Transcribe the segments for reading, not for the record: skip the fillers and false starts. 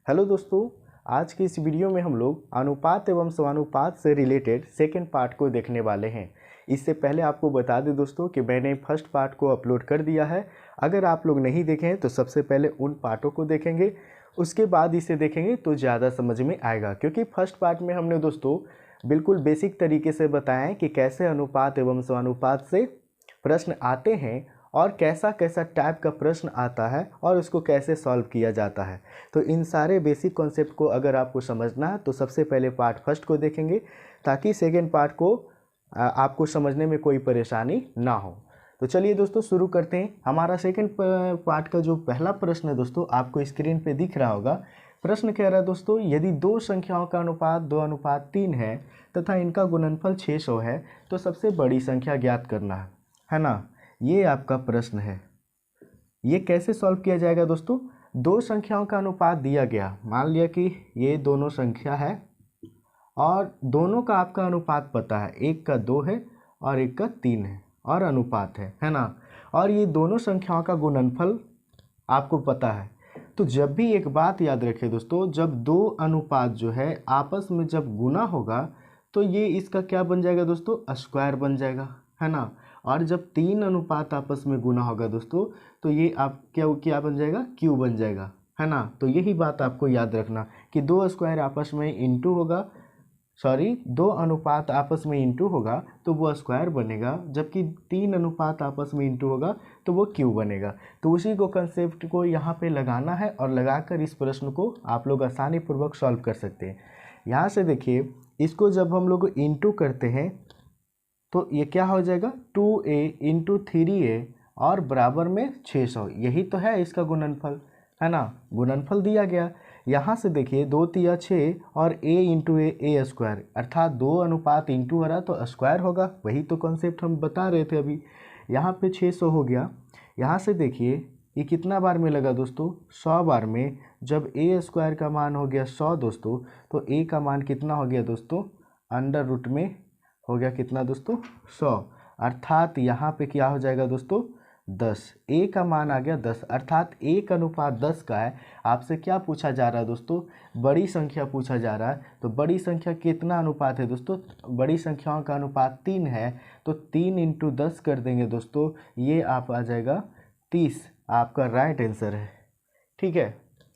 Hello दोस्तों, आज की इस वीडियो में हम लोग अनुपात एवं समानुपात से रिलेटेड सेकेंड पार्ट को देखने वाले हैं। इससे पहले आपको बता दें दोस्तों कि मैंने फर्स्ट पार्ट को अपलोड कर दिया है। अगर आप लोग नहीं देखे हैं तो सबसे पहले उन पार्टों को देखेंगे, उसके बाद इसे देखेंगे तो ज़्यादा समझ में आएगा। क्योंकि फर्स्ट पार्ट में हमने दोस्तों बिल्कुल बेसिक तरीके से बताया कि कैसे अनुपात एवं समानुपात से प्रश्न आते हैं और कैसा कैसा टाइप का प्रश्न आता है और उसको कैसे सॉल्व किया जाता है। तो इन सारे बेसिक कॉन्सेप्ट को अगर आपको समझना है तो सबसे पहले पार्ट फर्स्ट को देखेंगे, ताकि सेकेंड पार्ट को आपको समझने में कोई परेशानी ना हो। तो चलिए दोस्तों शुरू करते हैं। हमारा सेकेंड पार्ट का जो पहला प्रश्न है दोस्तों, आपको स्क्रीन पे दिख रहा होगा। प्रश्न कह रहा है दोस्तों, यदि दो संख्याओं का अनुपात 2:3 है तथा इनका गुणनफल 600 है तो सबसे बड़ी संख्या ज्ञात करना है ना। ये आपका प्रश्न है। ये कैसे सॉल्व किया जाएगा दोस्तों? दो संख्याओं का अनुपात दिया गया, मान लिया कि ये दोनों संख्या है और दोनों का आपका अनुपात पता है, एक का 2 है और एक का 3 है और अनुपात है ना। और ये दोनों संख्याओं का गुणनफल आपको पता है। तो जब भी एक बात याद रखें दोस्तों, जब दो अनुपात जो है आपस में जब गुना होगा तो ये इसका क्या बन जाएगा दोस्तों? स्क्वायर बन जाएगा, है ना। और जब तीन अनुपात आपस में गुना होगा दोस्तों तो ये आप क्या बन जाएगा? क्यू बन जाएगा, है ना। तो यही बात आपको याद रखना कि दो स्क्वायर आपस में इंटू होगा, दो अनुपात आपस में इंटू होगा तो वो स्क्वायर बनेगा, जबकि तीन अनुपात आपस में इंटू होगा तो वो क्यू बनेगा। तो उसी को कंसेप्ट को यहाँ पे लगाना है और लगाकर इस प्रश्न को आप लोग आसानी पूर्वक सॉल्व कर सकते हैं। यहाँ से देखिए, इसको जब हम लोग इंटू करते हैं तो ये क्या हो जाएगा? 2a इंटू 3a और बराबर में 600। यही तो है इसका गुणनफल, है ना। गुणनफल दिया गया। यहाँ से देखिए 2 तिया 6 और a इंटू ए स्क्वायर, अर्थात दो अनुपात इंटू हो रहा तो स्क्वायर होगा। वही तो कॉन्सेप्ट हम बता रहे थे अभी। यहाँ पे 600 हो गया। यहाँ से देखिए ये कितना बार में लगा दोस्तों? 100 बार में। जब a स्क्वायर का मान हो गया 100 दोस्तों, तो a का मान कितना हो गया दोस्तों? अंडर रूट में हो गया कितना दोस्तों? 100। अर्थात यहाँ पे क्या हो जाएगा दोस्तों? 10। a का मान आ गया 10, अर्थात 1:10 का है। आपसे क्या पूछा जा रहा है दोस्तों? बड़ी संख्या पूछा जा रहा है। तो बड़ी संख्या कितना अनुपात है दोस्तों? बड़ी संख्याओं का अनुपात 3 है, तो 3 इंटू 10 कर देंगे दोस्तों, ये आप आ जाएगा 30। आपका राइट आंसर है, ठीक है।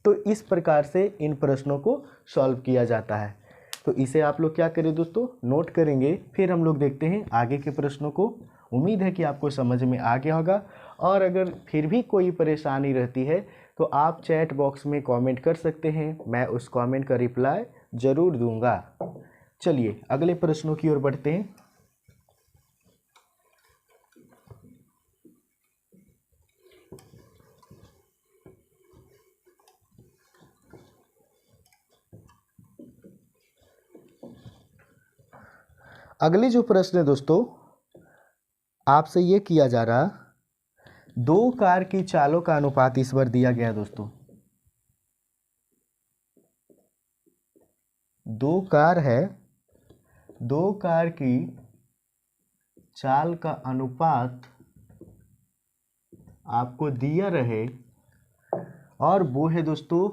तो इस प्रकार से इन प्रश्नों को सॉल्व किया जाता है। तो इसे आप लोग क्या करें दोस्तों? नोट करेंगे। फिर हम लोग देखते हैं आगे के प्रश्नों को। उम्मीद है कि आपको समझ में आ गया होगा। और अगर फिर भी कोई परेशानी रहती है तो आप चैट बॉक्स में कमेंट कर सकते हैं, मैं उस कमेंट का रिप्लाई ज़रूर दूंगा। चलिए अगले प्रश्नों की ओर बढ़ते हैं। अगले जो प्रश्न है दोस्तों, आपसे ये किया जा रहा, दो कार की चालों का अनुपात इस बार दिया गया दोस्तों। दो कार है, दो कार की चाल का अनुपात आपको दिया रहे और वो है दोस्तों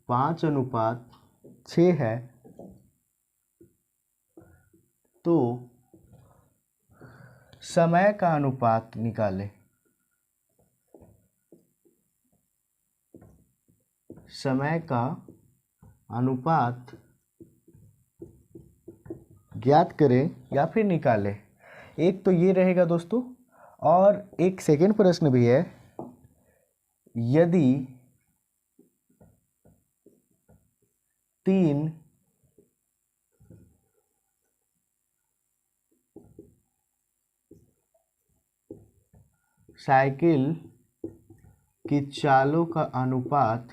5:6 है। तो समय का अनुपात निकालें। समय का अनुपात ज्ञात करें या फिर निकालें। एक तो ये रहेगा दोस्तों, और एक सेकेंड प्रश्न भी है, यदि 3 साइकिल की चालों का अनुपात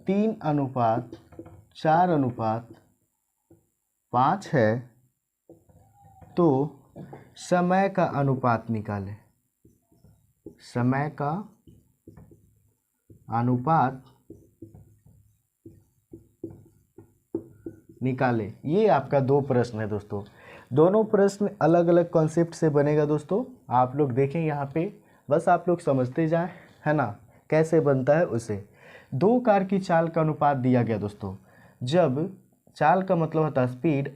3:4:5 है, तो समय का अनुपात निकालें। समय का अनुपात निकालें। ये आपका दो प्रश्न है दोस्तों। दोनों प्रश्न अलग अलग कॉन्सेप्ट से बनेगा दोस्तों, आप लोग देखें यहाँ पे, बस आप लोग समझते जाएं, है ना, कैसे बनता है उसे। दो कार की चाल का अनुपात दिया गया दोस्तों। जब चाल का मतलब होता है स्पीड,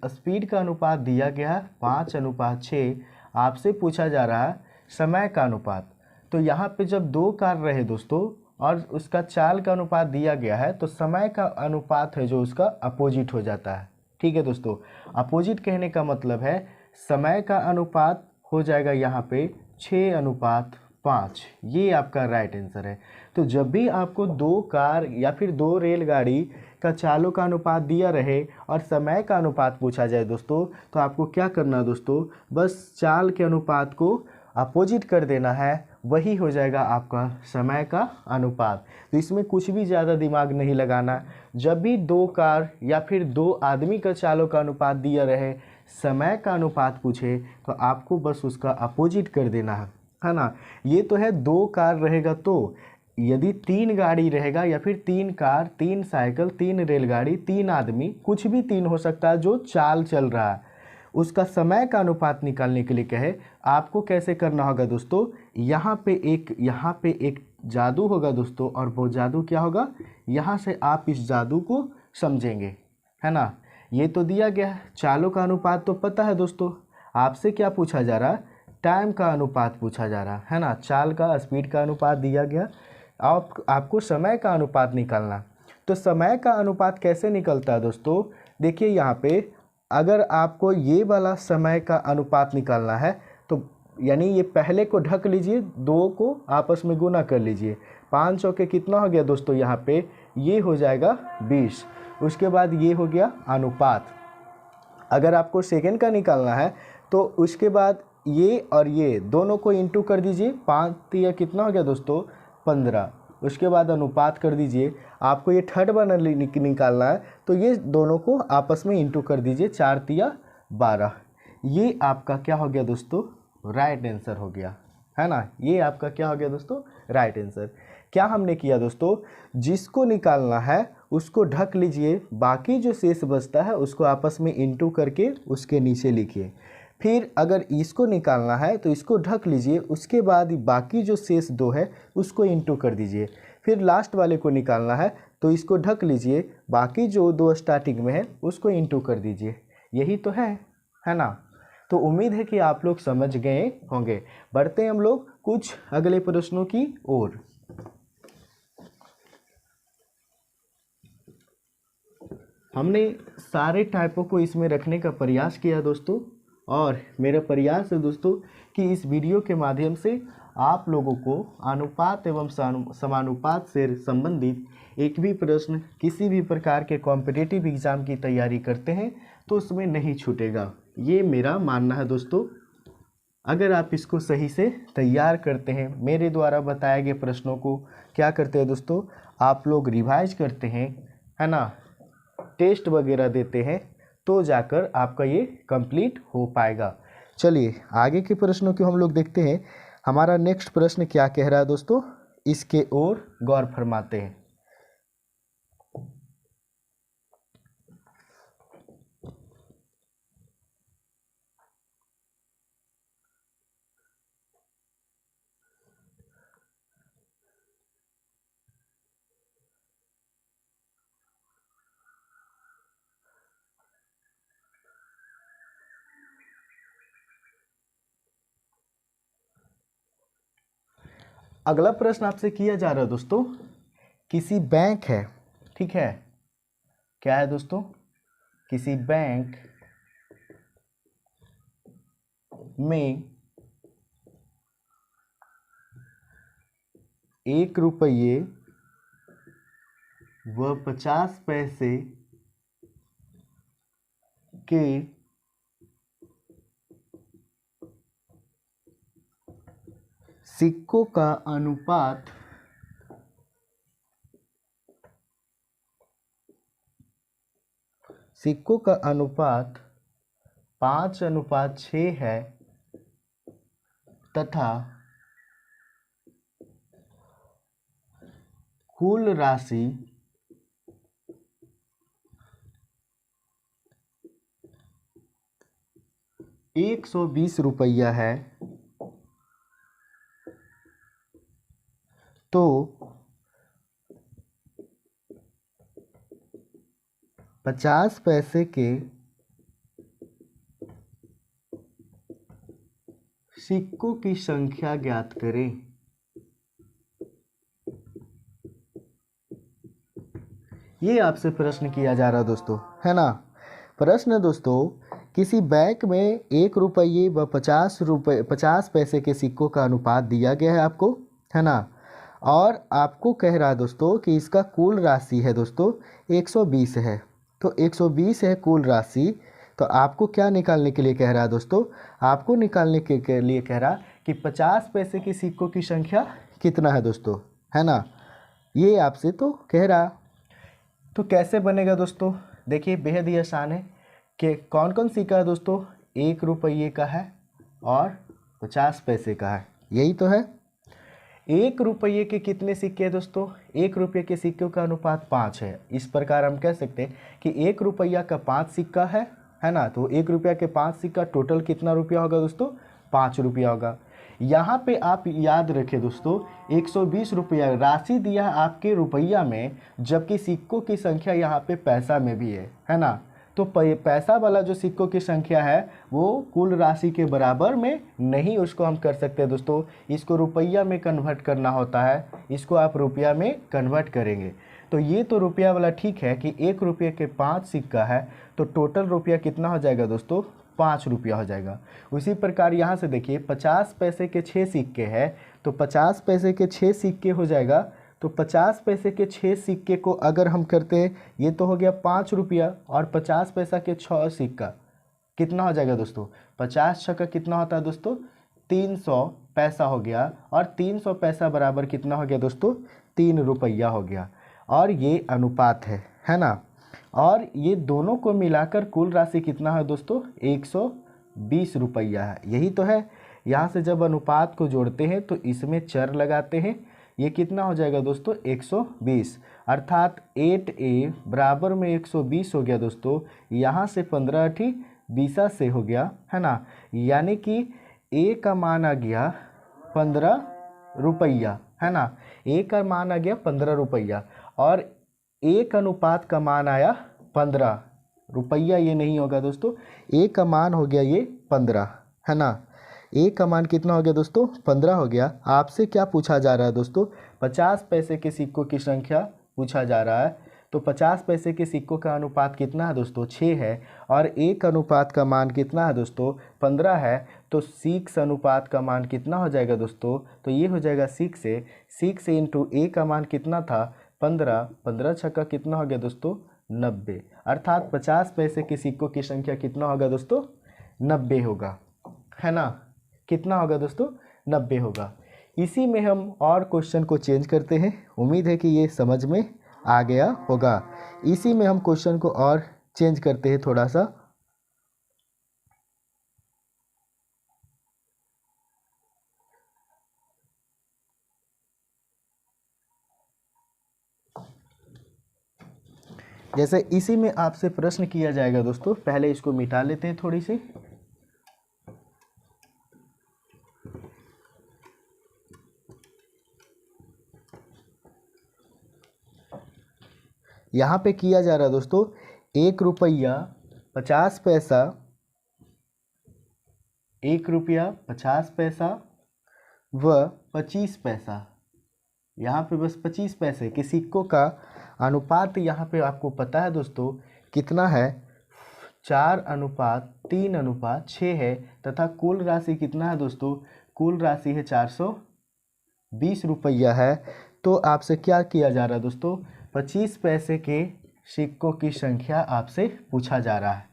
स्पीड का अनुपात दिया गया 5:6, आपसे पूछा जा रहा है समय का अनुपात। तो यहाँ पे जब दो कार रहे दोस्तों और उसका चाल का अनुपात दिया गया है, तो समय का अनुपात है जो उसका अपोजिट हो जाता है। ठीक है दोस्तों, अपोजिट कहने का मतलब है समय का अनुपात हो जाएगा यहाँ पे 6:5। ये आपका राइट आंसर है। तो जब भी आपको दो कार या फिर दो रेलगाड़ी का चालों का अनुपात दिया रहे और समय का अनुपात पूछा जाए दोस्तों, तो आपको क्या करना है दोस्तों, बस चाल के अनुपात को अपोजिट कर देना है, वही हो जाएगा आपका समय का अनुपात। तो इसमें कुछ भी ज़्यादा दिमाग नहीं लगाना। जब भी दो कार या फिर दो आदमी का चालों का अनुपात दिया रहे, समय का अनुपात पूछे, तो आपको बस उसका अपोजिट कर देना है ना। ये तो है दो कार रहेगा, तो यदि तीन गाड़ी रहेगा या फिर तीन कार, तीन साइकिल, तीन रेलगाड़ी, तीन आदमी, कुछ भी तीन हो सकता है जो चाल चल रहा है, उसका समय का अनुपात निकालने के लिए कहे, आपको कैसे करना होगा दोस्तों, यहाँ पे एक जादू होगा दोस्तों, और वो जादू क्या होगा, यहाँ से आप इस जादू को समझेंगे, है ना। ये तो दिया गया है, चालों का अनुपात तो पता है दोस्तों, आपसे क्या पूछा जा रहा है, टाइम का अनुपात पूछा जा रहा है ना। चाल का, स्पीड का अनुपात दिया गया, आपको समय का अनुपात निकालना। तो समय का अनुपात कैसे निकलता है दोस्तों, देखिए यहाँ पे अगर आपको ये वाला समय का अनुपात निकालना है, तो यानी ये पहले को ढक लीजिए, दो को आपस में गुना कर लीजिए, 5 चौके कितना हो गया दोस्तों, यहाँ पे ये हो जाएगा 20। उसके बाद ये हो गया अनुपात। अगर आपको सेकंड का निकालना है, तो उसके बाद ये और ये दोनों को इंटू कर दीजिए, 5 या कितना हो गया दोस्तों, 15। उसके बाद अनुपात कर दीजिए। आपको ये थर्ड वाला निकालना है, तो ये दोनों को आपस में इंटू कर दीजिए, 4×3=12। ये आपका क्या हो गया दोस्तों, राइट आंसर हो गया, है ना। ये आपका क्या हो गया दोस्तों, राइट आंसर। क्या हमने किया दोस्तों, जिसको निकालना है उसको ढक लीजिए, बाकी जो शेष बचता है उसको आपस में इंटू करके उसके नीचे लिखिए। फिर अगर इसको निकालना है तो इसको ढक लीजिए, उसके बाद बाकी जो शेष दो है उसको इंटू कर दीजिए। फिर लास्ट वाले को निकालना है तो इसको ढक लीजिए, बाकी जो दो स्टार्टिंग में है उसको इंटू कर दीजिए। यही तो है ना। तो उम्मीद है कि आप लोग समझ गए होंगे। बढ़ते हैं हम लोग कुछ अगले प्रश्नों की ओर। हमने सारे टाइपों को इसमें रखने का प्रयास किया दोस्तों, और मेरा प्रयास है दोस्तों कि इस वीडियो के माध्यम से आप लोगों को अनुपात एवं समानुपात से संबंधित एक भी प्रश्न किसी भी प्रकार के कॉम्पिटिटिव एग्ज़ाम की तैयारी करते हैं तो उसमें नहीं छूटेगा, ये मेरा मानना है दोस्तों। अगर आप इसको सही से तैयार करते हैं, मेरे द्वारा बताए गए प्रश्नों को क्या करते हैं दोस्तों, आप लोग रिवाइज करते हैं, है ना, टेस्ट वगैरह देते हैं, तो जाकर आपका ये कंप्लीट हो पाएगा। चलिए आगे के प्रश्नों को हम लोग देखते हैं। हमारा नेक्स्ट प्रश्न क्या कह रहा है दोस्तों, इसके ओर गौर फरमाते हैं। अगला प्रश्न आपसे किया जा रहा है दोस्तों, किसी बैंक है, ठीक है, क्या है दोस्तों, किसी बैंक में 1 रुपये व 50 पैसे के सिक्कों का अनुपात 5:6 है तथा कुल राशि 120 रुपया है तो 50 पैसे के सिक्कों की संख्या ज्ञात करें। ये आपसे प्रश्न किया जा रहा है दोस्तों, है ना। प्रश्न दोस्तों, किसी बैंक में 1 रुपये व 50 पैसे के सिक्कों का अनुपात दिया गया है आपको, है ना। और आपको कह रहा है दोस्तों कि इसका कुल राशि है दोस्तों 120 है। तो 120 है कुल राशि। तो आपको क्या निकालने के लिए कह रहा है दोस्तों? आपको निकालने के लिए कह रहा कि 50 पैसे के सिक्कों की संख्या कितना है दोस्तों, है ना। ये आपसे तो कह रहा। तो कैसे बनेगा दोस्तों? देखिए बेहद ही आसान है कि कौन कौन सिक्का है दोस्तों, 1 रुपये का है और 50 पैसे का है, यही तो है। 1 रुपये के कितने सिक्के हैं दोस्तों? 1 रुपये के सिक्कों का अनुपात 5 है। इस प्रकार हम कह सकते हैं कि 1 रुपया का 5 सिक्का है ना। तो 1 रुपया के 5 सिक्का टोटल कितना रुपया होगा दोस्तों? 5 रुपया होगा। यहाँ पे आप याद रखें दोस्तों, 120 रुपया राशि दिया है आपके रुपया में, जबकि सिक्कों की संख्या यहाँ पे पैसा में भी है ना। तो पैसा वाला जो सिक्कों की संख्या है वो कुल राशि के बराबर में नहीं उसको हम कर सकते हैं दोस्तों। इसको रुपया में कन्वर्ट करना होता है, इसको आप रुपया में कन्वर्ट करेंगे। तो ये तो रुपया वाला ठीक है कि 1 रुपये के 5 सिक्का है, तो टोटल रुपया कितना हो जाएगा दोस्तों? 5 रुपया हो जाएगा। उसी प्रकार यहाँ से देखिए 50 पैसे के 6 सिक्के हैं, तो 50 पैसे के 6 सिक्के हो जाएगा। तो 50 पैसे के 6 सिक्के को अगर हम करते हैं, ये तो हो गया 5 रुपया, और 50 पैसा के 6 सिक्का कितना हो जाएगा दोस्तों? 50 छक्का कितना होता है दोस्तों? 300 पैसा हो गया, और 300 पैसा बराबर कितना हो गया दोस्तों? 3 रुपया हो गया। और ये अनुपात है ना। और ये दोनों को मिलाकर कुल राशि कितना है दोस्तों? 120 रुपया है, यही तो है। यहाँ से जब अनुपात को जोड़ते हैं तो इसमें चर लगाते हैं, ये कितना हो जाएगा दोस्तों? 120, अर्थात 8a बराबर में 120 हो गया दोस्तों। यहाँ से 15 ठी 20 से हो गया, है ना। यानी कि a का मान आ गया 15 रुपया, है ना। a का मान आ गया 15 रुपया, और 1 अनुपात का मान आया 15 रुपया। ये नहीं होगा दोस्तों, a का मान हो गया ये 15, है ना। a का मान कितना हो गया दोस्तों? 15 हो गया। आपसे क्या पूछा जा रहा है दोस्तों? 50 पैसे के सिक्कों की संख्या पूछा जा रहा है। तो 50 पैसे के सिक्कों का अनुपात कितना है दोस्तों? 6 है। और 1 अनुपात का मान कितना है दोस्तों? 15 है। तो 6 अनुपात का मान कितना हो जाएगा दोस्तों? तो ये हो जाएगा 6 से इंटू a का मान कितना था? 15 छक्का कितना हो गया दोस्तों? 90, अर्थात 50 पैसे के सिक्कों की संख्या कितना होगा दोस्तों? 90 होगा, है ना। कितना होगा दोस्तों? 90 होगा। इसी में हम और क्वेश्चन को चेंज करते हैं। उम्मीद है कि ये समझ में आ गया होगा। इसी में हम क्वेश्चन को और चेंज करते हैं थोड़ा सा। जैसे इसी में आपसे प्रश्न किया जाएगा दोस्तों, पहले इसको मिटा लेते हैं थोड़ी सी। यहाँ पे किया जा रहा है दोस्तों 1 रुपया 50 पैसा, 1 रुपया 50 पैसा व 25 पैसा। यहाँ पे बस 25 पैसे के सिक्कों का अनुपात यहाँ पे आपको पता है दोस्तों कितना है? 4:3:6 है। तथा कुल राशि कितना है दोस्तों? कुल राशि है 420 रुपया है। तो आपसे क्या किया जा रहा है दोस्तों? 25 पैसे के सिक्कों की संख्या आपसे पूछा जा रहा है।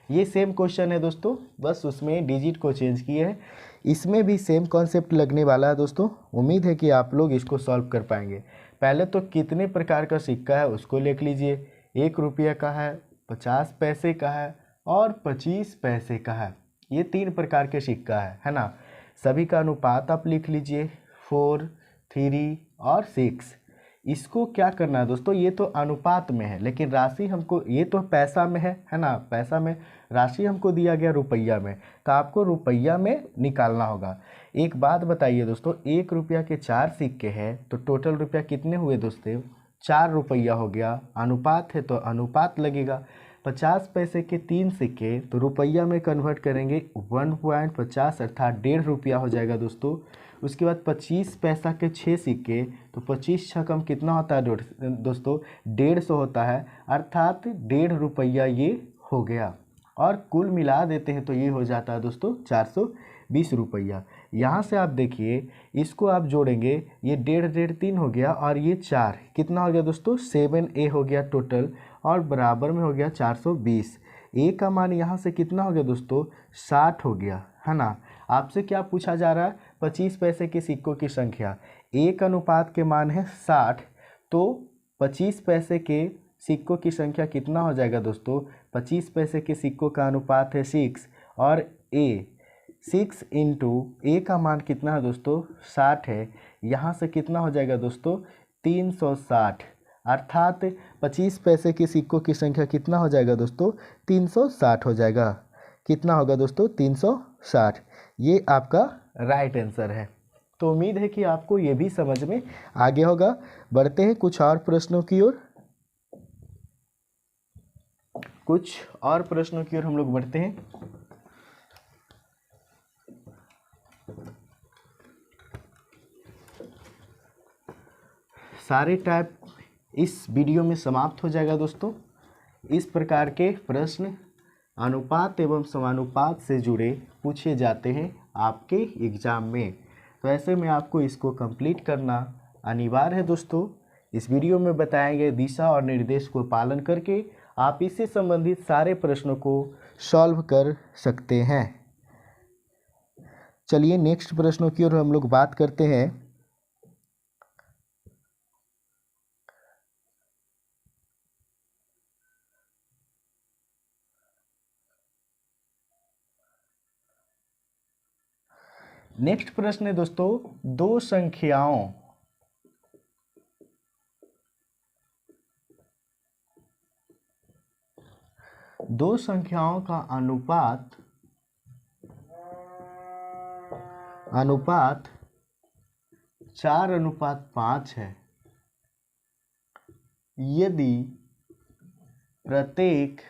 ये सेम क्वेश्चन है दोस्तों, बस उसमें डिजिट को चेंज किए हैं। इसमें भी सेम कॉन्सेप्ट लगने वाला है दोस्तों। उम्मीद है कि आप लोग इसको सॉल्व कर पाएंगे। पहले तो कितने प्रकार का सिक्का है उसको लिख लीजिए। 1 रुपया का है, 50 पैसे का है और 25 पैसे का है। ये 3 प्रकार के सिक्का है ना। सभी का अनुपात आप लिख लीजिए 4, 3 और 6। इसको क्या करना है दोस्तों? ये तो अनुपात में है, लेकिन राशि हमको, ये तो पैसा में है ना। पैसा में राशि हमको दिया गया रुपया में, तो आपको रुपया में निकालना होगा। एक बात बताइए दोस्तों, 1 रुपया के 4 सिक्के हैं तो टोटल रुपया कितने हुए दोस्तों? 4 रुपया हो गया। अनुपात है तो अनुपात लगेगा। 50 पैसे के 3 सिक्के तो रुपया में कन्वर्ट करेंगे 1.50 अर्थात 1.5 रुपया हो जाएगा दोस्तों। उसके बाद 25 पैसा के 6 सिक्के तो 25 छकम कितना होता है दोस्तों? 150 होता है, अर्थात 1.5 रुपया ये हो गया। और कुल मिला देते हैं तो ये हो जाता है दोस्तों 420 रुपया। यहाँ से आप देखिए, इसको आप जोड़ेंगे, ये 1.5 3 हो गया और ये 4 कितना हो गया दोस्तों? 7A हो गया टोटल, और बराबर में हो गया 420। ए का मान यहाँ से कितना हो गया दोस्तों? 60 हो गया, है ना। आपसे क्या पूछा जा रहा है? 25 पैसे के सिक्कों की संख्या। एक अनुपात के मान है 60, तो 25 पैसे के सिक्कों की संख्या कितना हो जाएगा दोस्तों? 25 पैसे के सिक्कों का अनुपात है 6 और ए 6 इंटू ए का मान कितना है दोस्तों? 60 है। यहाँ से कितना हो जाएगा दोस्तों? 360, अर्थात 25 पैसे के सिक्कों की संख्या कितना हो जाएगा दोस्तों? 360 हो जाएगा। कितना होगा दोस्तों? 360। ये आपका राइट आंसर है। तो उम्मीद है कि आपको ये भी समझ में आ गया होगा। बढ़ते हैं कुछ और प्रश्नों की ओर। हम लोग बढ़ते हैं। सारे टाइप इस वीडियो में समाप्त हो जाएगा दोस्तों। इस प्रकार के प्रश्न अनुपात एवं समानुपात से जुड़े पूछे जाते हैं आपके एग्ज़ाम में, तो ऐसे में आपको इसको कंप्लीट करना अनिवार्य है दोस्तों। इस वीडियो में बताए गए दिशा और निर्देश को पालन करके आप इससे संबंधित सारे प्रश्नों को सॉल्व कर सकते हैं। चलिए नेक्स्ट प्रश्नों की ओर हम लोग बात करते हैं। नेक्स्ट प्रश्न है दोस्तों, दो संख्याओं का अनुपात 4:5 है। यदि प्रत्येक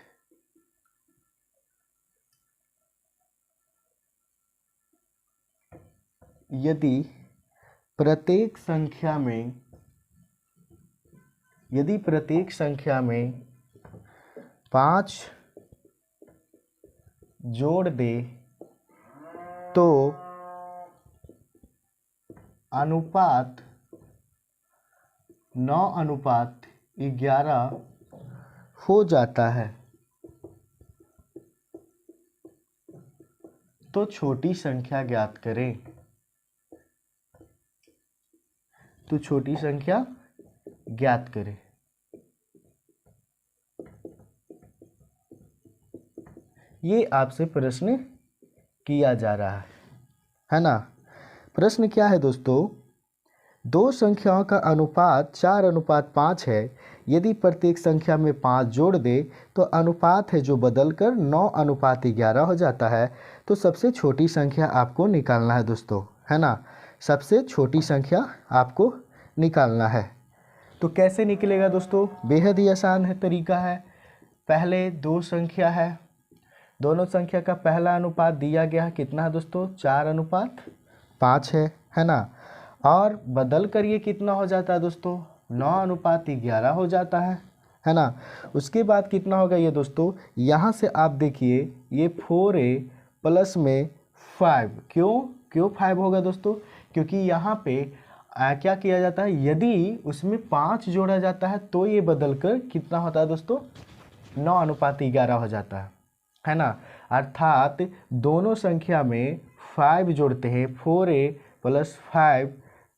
संख्या में 5 जोड़ दे तो अनुपात 9:11 हो जाता है। तो छोटी संख्या ज्ञात करें। ये आपसे प्रश्न किया जा रहा है ना। प्रश्न क्या है दोस्तों? दो संख्याओं का अनुपात 4:5 है। यदि प्रत्येक संख्या में 5 जोड़ दे तो अनुपात है जो बदलकर 9:11 हो जाता है। तो सबसे छोटी संख्या आपको निकालना है दोस्तों, है ना। सबसे छोटी संख्या आपको निकालना है। तो कैसे निकलेगा दोस्तों? बेहद ही आसान है तरीका है। पहले दो संख्या है, दोनों संख्या का पहला अनुपात दिया गया है कितना है दोस्तों? 4:5 है ना। और बदल कर ये कितना हो जाता है दोस्तों? 9:11 हो जाता है ना। उसके बाद कितना होगा ये दोस्तों? यहाँ से आप देखिए, ये 4A प्लस में 5, क्यों 5 होगा दोस्तों? क्योंकि यहाँ पे क्या किया जाता है, यदि उसमें 5 जोड़ा जाता है तो ये बदलकर कितना होता है दोस्तों? 9:11 हो जाता है ना। अर्थात दोनों संख्या में 5 जोड़ते हैं, 4A प्लस 5,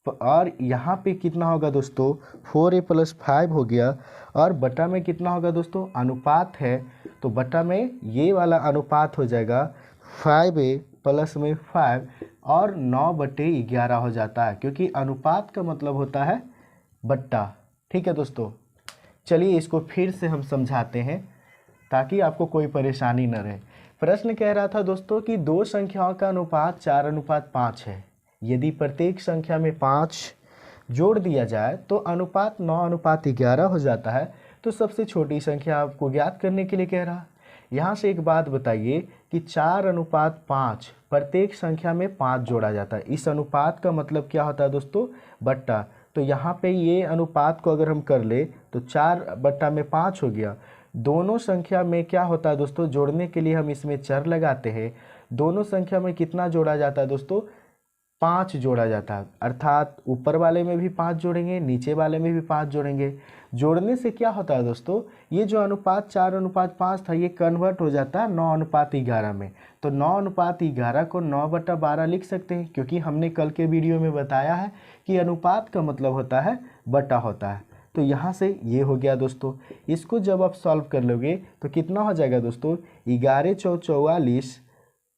और यहाँ पे कितना होगा दोस्तों? 4A प्लस 5 हो गया, और बटा में कितना होगा दोस्तों? अनुपात है तो बटा में ये वाला अनुपात हो जाएगा 5A प्लस में 5, और 9/11 हो जाता है, क्योंकि अनुपात का मतलब होता है बट्टा। ठीक है दोस्तों, चलिए इसको फिर से हम समझाते हैं ताकि आपको कोई परेशानी न रहे। प्रश्न कह रहा था दोस्तों कि दो संख्याओं का अनुपात 4:5 है। यदि प्रत्येक संख्या में 5 जोड़ दिया जाए तो अनुपात 9:11 हो जाता है। तो सबसे छोटी संख्या आपको ज्ञात करने के लिए कह रहा। यहाँ से एक बात बताइए कि 4:5 प्रत्येक संख्या में 5 जोड़ा जाता है। इस अनुपात का मतलब क्या होता है दोस्तों? बट्टा। तो यहाँ पे ये अनुपात को अगर हम कर ले तो 4/5 हो गया। दोनों संख्या में क्या होता है दोस्तों? जोड़ने के लिए हम इसमें चर लगाते हैं। दोनों संख्या में कितना जोड़ा जाता है दोस्तों? 5 जोड़ा जाता है। अर्थात ऊपर वाले में भी 5 जोड़ेंगे, नीचे वाले में भी 5 जोड़ेंगे। जोड़ने से क्या होता है दोस्तों? ये जो अनुपात 4:5 था ये कन्वर्ट हो जाता है 9:11 में। तो 9:11 को 9/12 लिख सकते हैं, क्योंकि हमने कल के वीडियो में बताया है कि अनुपात का मतलब होता है बटा होता है। तो यहाँ से ये हो गया दोस्तों। इसको जब आप सॉल्व कर लोगे तो कितना हो जाएगा दोस्तों? 11 चौ 44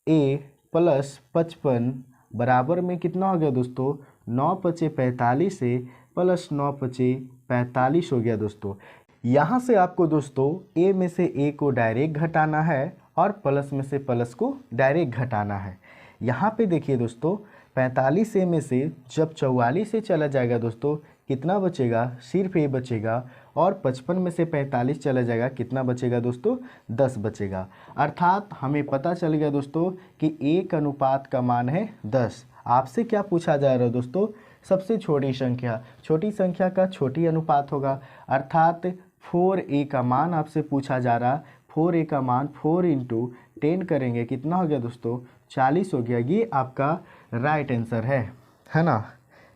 a प्लस 55 बराबर में कितना हो गया दोस्तों? 9 पचे 45 से प्लस 9 पचे 45 हो गया दोस्तों। यहाँ से आपको दोस्तों a में से a को डायरेक्ट घटाना है और प्लस में से प्लस को डायरेक्ट घटाना है। यहाँ पे देखिए दोस्तों 45 a में से जब 44 से चला जाएगा दोस्तों कितना बचेगा? सिर्फ a बचेगा। और 55 में से 45 चला जाएगा, कितना बचेगा दोस्तों? 10 बचेगा। अर्थात हमें पता चल गया दोस्तों कि एक अनुपात का मान है 10। आपसे क्या पूछा जा रहा है दोस्तों? सबसे छोटी संख्या। छोटी संख्या का छोटी अनुपात होगा, अर्थात 4a का मान आपसे पूछा जा रहा। 4a का मान 4 × 10 करेंगे, कितना हो गया दोस्तों? 40 हो गया। ये आपका राइट आंसर है ना?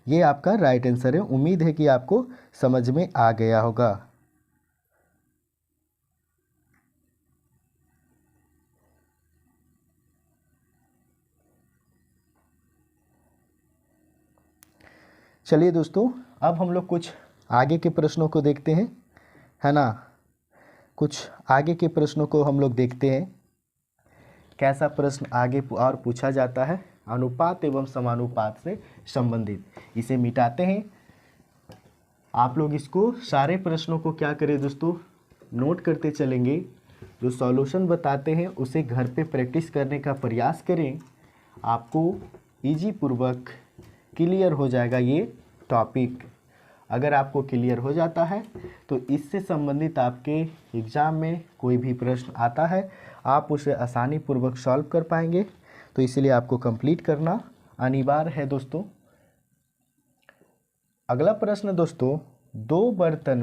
ये आपका राइट आंसर है। उम्मीद है कि आपको समझ में आ गया होगा। चलिए दोस्तों, अब हम लोग कुछ आगे के प्रश्नों को देखते हैं, है ना? कुछ आगे के प्रश्नों को हम लोग देखते हैं। कैसा प्रश्न आगे और पूछा जाता है अनुपात एवं समानुपात से संबंधित। इसे मिटाते हैं। आप लोग इसको सारे प्रश्नों को क्या करें दोस्तों? नोट करते चलेंगे। जो सॉल्यूशन बताते हैं उसे घर पे प्रैक्टिस करने का प्रयास करें। आपको इजी पूर्वक क्लियर हो जाएगा ये टॉपिक। अगर आपको क्लियर हो जाता है तो इससे संबंधित आपके एग्ज़ाम में कोई भी प्रश्न आता है आप उसे आसानी पूर्वक सॉल्व कर पाएंगे। तो इसलिए आपको कंप्लीट करना अनिवार्य है दोस्तों। अगला प्रश्न दोस्तों, दो बर्तन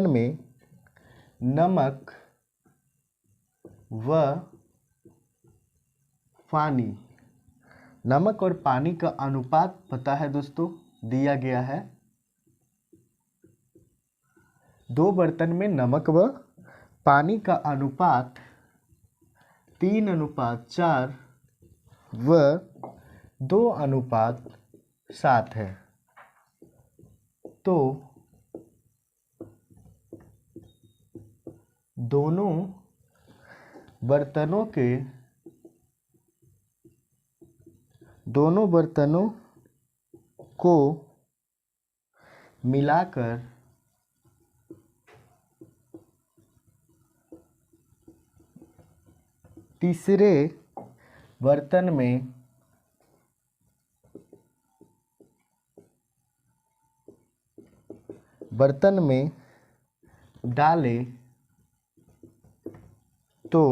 में नमक व पानी, नमक और पानी का अनुपात पता है दोस्तों, दिया गया है। दो बर्तन में नमक व पानी का अनुपात 3:4 व 2:7 है। तो दोनों बर्तनों को मिलाकर तीसरे बर्तन में डाले तो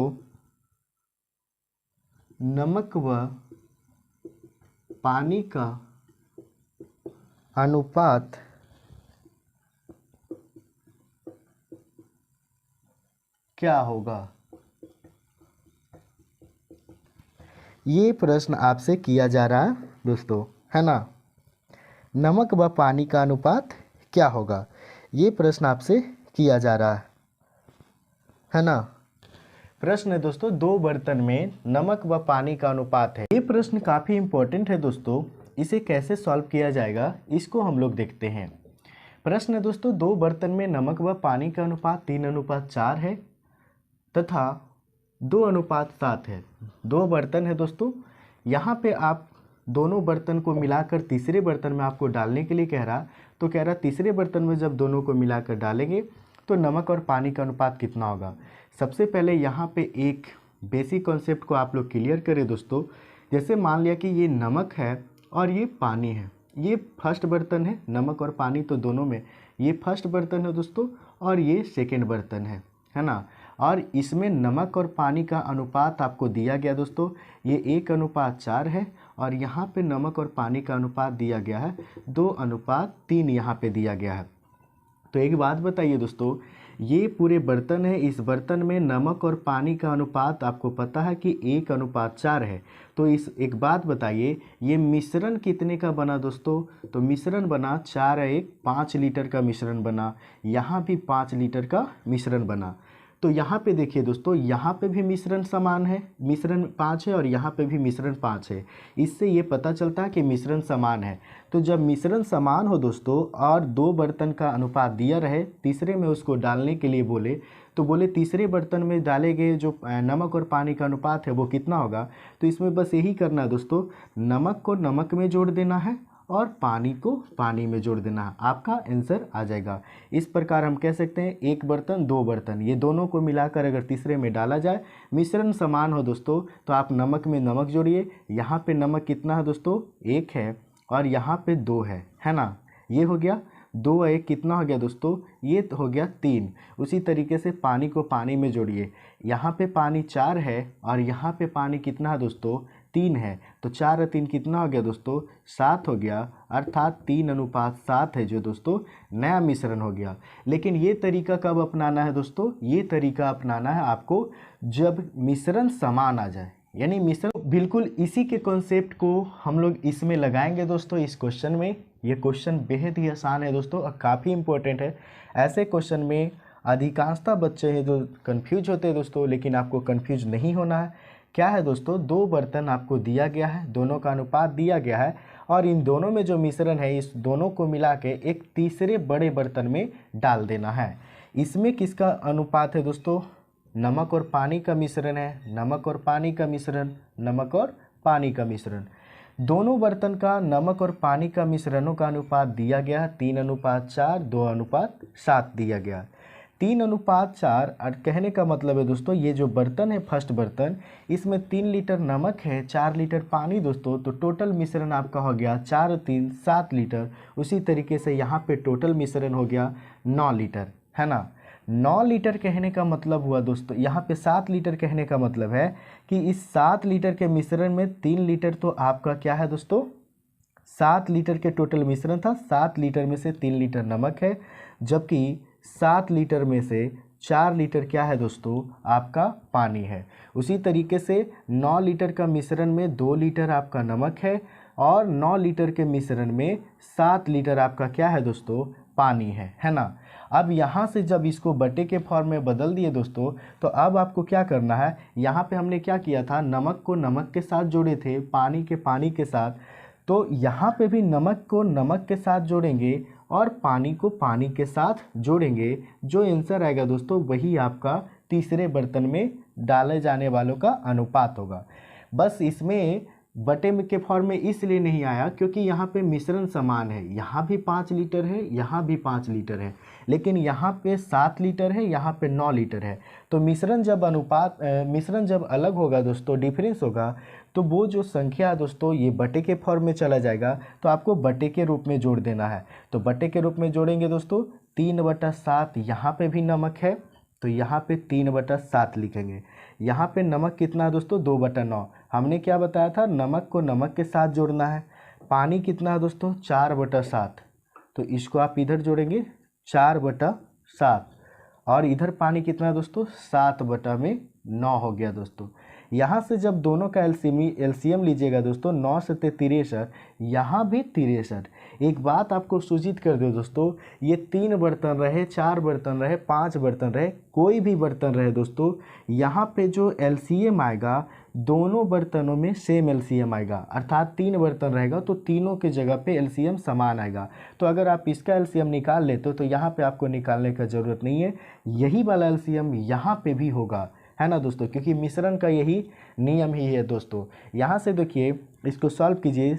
नमक व पानी का अनुपात क्या होगा? ये प्रश्न आपसे किया जा रहा है दोस्तों, है ना? नमक व पानी का अनुपात क्या होगा? ये प्रश्न आपसे किया जा रहा है ना? प्रश्न है दोस्तों, दो बर्तन में नमक व पानी का अनुपात है। ये प्रश्न काफ़ी इम्पोर्टेंट है दोस्तों। इसे कैसे सॉल्व किया जाएगा इसको हम लोग देखते हैं। प्रश्न है दोस्तों, दो बर्तन में नमक व पानी का अनुपात 3:4 है तथा 2:7 है। दो बर्तन है दोस्तों। यहाँ पे आप दोनों बर्तन को मिलाकर तीसरे बर्तन में आपको डालने के लिए कह रहा। तो कह रहा तीसरे बर्तन में जब दोनों को मिलाकर डालेंगे तो नमक और पानी का अनुपात कितना होगा। सबसे पहले यहाँ पे एक बेसिक कॉन्सेप्ट को आप लोग क्लियर करें दोस्तों। जैसे मान लिया कि ये नमक है और ये पानी है, ये फर्स्ट बर्तन है, नमक और पानी तो दोनों में, ये फर्स्ट बर्तन है दोस्तों और ये सेकेंड बर्तन है ना। और इसमें नमक और पानी का अनुपात आपको दिया गया दोस्तों, ये 1:4 है और यहाँ पे नमक और पानी का अनुपात दिया गया है 2:3 यहाँ पे दिया गया है। तो एक बात बताइए दोस्तों, ये पूरे बर्तन है, इस बर्तन में नमक और पानी का अनुपात आपको पता है कि 1:4 है। तो इस एक बात बताइए, ये मिश्रण कितने का बना दोस्तों। तो मिश्रण बना 4:1 5 लीटर का मिश्रण बना, यहाँ भी 5 लीटर का मिश्रण बना। तो यहाँ पे देखिए दोस्तों, यहाँ पे भी मिश्रण समान है, मिश्रण 5 है और यहाँ पे भी मिश्रण 5 है। इससे ये पता चलता है कि मिश्रण समान है। तो जब मिश्रण समान हो दोस्तों और 2 बर्तन का अनुपात दिया रहे, तीसरे में उसको डालने के लिए बोले, तो बोले तीसरे बर्तन में डाले गए जो नमक और पानी का अनुपात है वो कितना होगा। तो इसमें बस यही करना है दोस्तों, नमक को नमक में जोड़ देना है और पानी को पानी में जोड़ देना है, आपका आंसर आ जाएगा। इस प्रकार हम कह सकते हैं 1 बर्तन 2 बर्तन, ये दोनों को मिलाकर अगर तीसरे में डाला जाए, मिश्रण समान हो दोस्तों, तो आप नमक में नमक जोड़िए। यहाँ पे नमक कितना है दोस्तों 1 है और यहाँ पे 2 है ना। ये हो गया 2 1 कितना हो गया दोस्तों, ये हो गया 3। उसी तरीके से पानी को पानी में जोड़िए, यहाँ पे पानी 4 है और यहाँ पे पानी कितना है दोस्तों 3 है। तो 4 और 3 कितना हो गया दोस्तों 7 हो गया, अर्थात 3:7 है जो दोस्तों नया मिश्रण हो गया। लेकिन ये तरीका कब अपनाना है दोस्तों, ये तरीका अपनाना है आपको जब मिश्रण समान आ जाए, यानी मिश्रण बिल्कुल इसी के कॉन्सेप्ट को हम लोग इसमें लगाएंगे दोस्तों इस क्वेश्चन में। ये क्वेश्चन बेहद ही आसान है दोस्तों और काफ़ी इंपॉर्टेंट है। ऐसे क्वेश्चन में अधिकांशतः बच्चे हैं जो कंफ्यूज होते हैं दोस्तों, लेकिन आपको कंफ्यूज नहीं होना है। क्या है दोस्तों, 2 बर्तन आपको दिया गया है, दोनों का अनुपात दिया गया है और इन दोनों में जो मिश्रण है इस दोनों को मिला के एक तीसरे बड़े बर्तन में डाल देना है। इसमें किसका अनुपात है दोस्तों, नमक और पानी का मिश्रण है, नमक और पानी का मिश्रण, नमक और पानी का मिश्रण। दोनों बर्तन का नमक और पानी का मिश्रणों का अनुपात दिया गया है 3:4 2:7 दिया गया। 3:4 और कहने का मतलब है दोस्तों, ये जो बर्तन है फर्स्ट बर्तन, इसमें 3 लीटर नमक है, 4 लीटर पानी दोस्तों, तो टोटल मिश्रण आपका हो गया 4 और 3 7 लीटर। उसी तरीके से यहाँ पे टोटल मिश्रण हो गया 9 लीटर, है ना। 9 लीटर कहने का मतलब हुआ दोस्तों, यहाँ पे 7 लीटर कहने का मतलब है कि इस 7 लीटर के मिश्रण में 3 लीटर तो आपका क्या है दोस्तों, 7 लीटर के टोटल मिश्रण था, 7 लीटर में से 3 लीटर नमक है, जबकि 7 लीटर में से 4 लीटर क्या है दोस्तों आपका पानी है। उसी तरीके से 9 लीटर का मिश्रण में 2 लीटर आपका नमक है और 9 लीटर के मिश्रण में 7 लीटर आपका क्या है दोस्तों पानी है ना। अब यहाँ से जब इसको बटे के फॉर्म में बदल दिए दोस्तों, तो अब आपको क्या करना है, यहाँ पे हमने क्या किया था, नमक को नमक के साथ जोड़े थे, पानी के पानी के साथ, तो यहाँ पे भी नमक को नमक के साथ जोड़ेंगे और पानी को पानी के साथ जोड़ेंगे। जो आंसर आएगा दोस्तों वही आपका तीसरे बर्तन में डाले जाने वालों का अनुपात होगा। बस इसमें बटे में के फॉर्म में इसलिए नहीं आया क्योंकि यहाँ पे मिश्रण समान है, यहाँ भी 5 लीटर है, यहाँ भी 5 लीटर है, लेकिन यहाँ पे 7 लीटर है, यहाँ पे 9 लीटर है। तो मिश्रण जब अलग होगा दोस्तों, डिफरेंस होगा, तो वो जो संख्या है दोस्तों ये बटे के फॉर्म में चला जाएगा, तो आपको बटे के रूप में जोड़ देना है। तो बटे के रूप में जोड़ेंगे दोस्तों, 3/7 यहाँ पे भी नमक है, तो यहाँ पे 3/7 लिखेंगे। यहाँ पे नमक कितना है दोस्तों 2/9, हमने क्या बताया था, नमक को नमक के साथ जोड़ना है। पानी कितना है दोस्तों 4/7, तो इसको आप इधर जोड़ेंगे 4/7 और इधर पानी कितना है दोस्तों 7/9 हो गया दोस्तों। यहाँ से जब दोनों का एलसीएम लीजिएगा दोस्तों, 9 से 63, यहाँ भी 63। एक बात आपको सूचित कर दो दोस्तों, ये 3 बर्तन रहे, 4 बर्तन रहे, 5 बर्तन रहे, कोई भी बर्तन रहे दोस्तों, यहाँ पे जो एलसीएम आएगा दोनों बर्तनों में सेम एलसीएम आएगा, अर्थात 3 बर्तन रहेगा तो तीनों के जगह पे एलसीएम समान आएगा। तो अगर आप इसका एलसीएम निकाल लेते हो तो यहाँ पे आपको निकालने का ज़रूरत नहीं है, यही वाला एलसीएम यहाँ पे भी होगा, है ना दोस्तों, क्योंकि मिश्रण का यही नियम ही है दोस्तों। यहाँ से देखिए इसको सॉल्व कीजिए,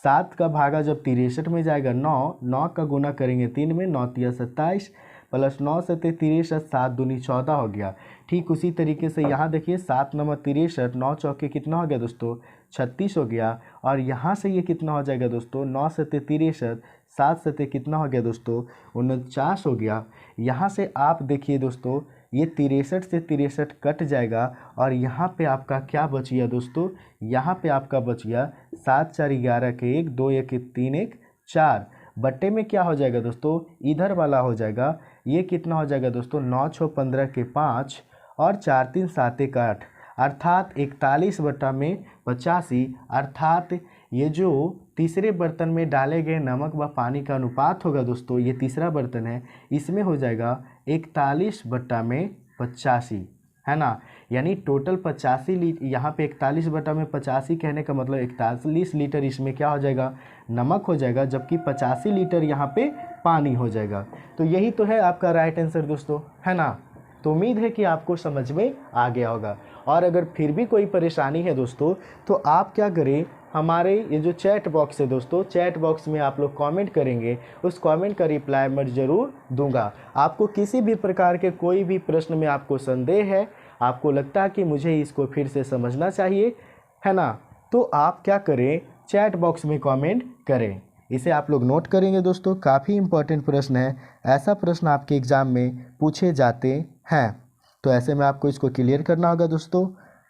7 का भागा जब 63 में जाएगा 9 का गुना करेंगे 3 में, 9 × 27, प्लस 9 सत्ते 63, 7 दूनी 14 हो गया। ठीक उसी तरीके से यहाँ देखिए 7 नंबर 63, 9 चौके कितना हो गया दोस्तों 36 हो गया। और यहाँ से ये कितना हो जाएगा दोस्तों 9 सत्ते 63, 7 सत्ते कितना हो गया दोस्तों 49 हो गया। यहाँ से आप देखिए दोस्तों ये 63 से 63 कट जाएगा और यहाँ पे आपका क्या बच गया दोस्तों, यहाँ पे आपका बच गया 7 4 11 के 1, 2 1 3 1 4 बट्टे में क्या हो जाएगा दोस्तों इधर वाला हो जाएगा, ये कितना हो जाएगा दोस्तों 9 6 15 के 5 और 4 3 7 1 8 अर्थात 41 बट्टा में 85। अर्थात ये जो तीसरे बर्तन में डाले गए नमक व पानी का अनुपात होगा दोस्तों, ये तीसरा बर्तन है, इसमें हो जाएगा 41 बट्टा में 85, है ना। यानी टोटल 85 लीटर, यहाँ पे 41 बट्टा में 85 कहने का मतलब 41 लीटर इसमें क्या हो जाएगा नमक हो जाएगा, जबकि 85 लीटर यहाँ पे पानी हो जाएगा। तो यही तो है आपका राइट आंसर दोस्तों, है ना। तो उम्मीद है कि आपको समझ में आ गया होगा। और अगर फिर भी कोई परेशानी है दोस्तों तो आप क्या करें, हमारे ये जो चैट बॉक्स है दोस्तों, चैट बॉक्स में आप लोग कमेंट करेंगे, उस कमेंट का रिप्लाई मैं ज़रूर दूंगा। आपको किसी भी प्रकार के कोई भी प्रश्न में आपको संदेह है, आपको लगता है कि मुझे इसको फिर से समझना चाहिए, है ना, तो आप क्या करें चैट बॉक्स में कमेंट करें। इसे आप लोग नोट करेंगे दोस्तों, काफ़ी इंपॉर्टेंट प्रश्न है, ऐसा प्रश्न आपके एग्ज़ाम में पूछे जाते हैं। तो ऐसे में आपको इसको क्लियर करना होगा दोस्तों,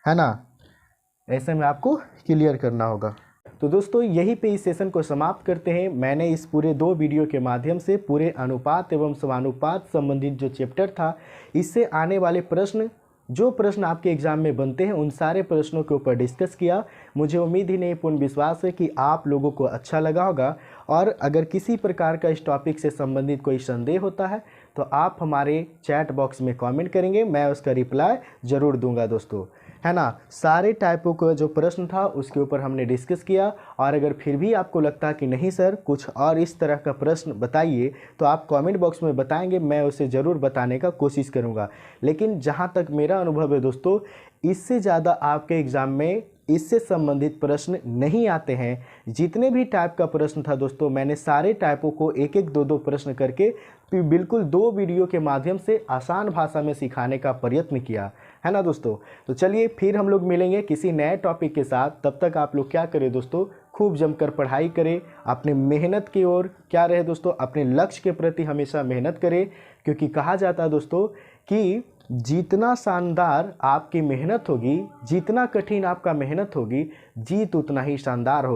है ना, ऐसे में आपको क्लियर करना होगा। तो दोस्तों यहीं पे इस सेशन को समाप्त करते हैं। मैंने इस पूरे 2 वीडियो के माध्यम से पूरे अनुपात एवं समानुपात संबंधित जो चैप्टर था, इससे आने वाले प्रश्न, जो प्रश्न आपके एग्जाम में बनते हैं, उन सारे प्रश्नों के ऊपर डिस्कस किया। मुझे उम्मीद ही नहीं पूर्ण विश्वास है कि आप लोगों को अच्छा लगा होगा। और अगर किसी प्रकार का इस टॉपिक से संबंधित कोई संदेह होता है तो आप हमारे चैट बॉक्स में कमेंट करेंगे, मैं उसका रिप्लाई ज़रूर दूंगा दोस्तों, है ना। सारे टाइपों का जो प्रश्न था उसके ऊपर हमने डिस्कस किया। और अगर फिर भी आपको लगता है कि नहीं सर कुछ और इस तरह का प्रश्न बताइए, तो आप कमेंट बॉक्स में बताएंगे, मैं उसे ज़रूर बताने का कोशिश करूँगा। लेकिन जहाँ तक मेरा अनुभव है दोस्तों, इससे ज़्यादा आपके एग्ज़ाम में इससे संबंधित प्रश्न नहीं आते हैं। जितने भी टाइप का प्रश्न था दोस्तों, मैंने सारे टाइपों को एक एक 2 प्रश्न करके बिल्कुल 2 वीडियो के माध्यम से आसान भाषा में सिखाने का प्रयत्न किया, है ना दोस्तों। तो चलिए फिर हम लोग मिलेंगे किसी नए टॉपिक के साथ। तब तक आप लोग क्या करें दोस्तों, खूब जमकर पढ़ाई करें, अपने मेहनत की ओर क्या रहे दोस्तों, अपने लक्ष्य के प्रति हमेशा मेहनत करें। क्योंकि कहा जाता है दोस्तों कि जितना शानदार आपकी मेहनत होगी, जितना कठिन आपका मेहनत होगी, जीत उतना ही शानदार होगी।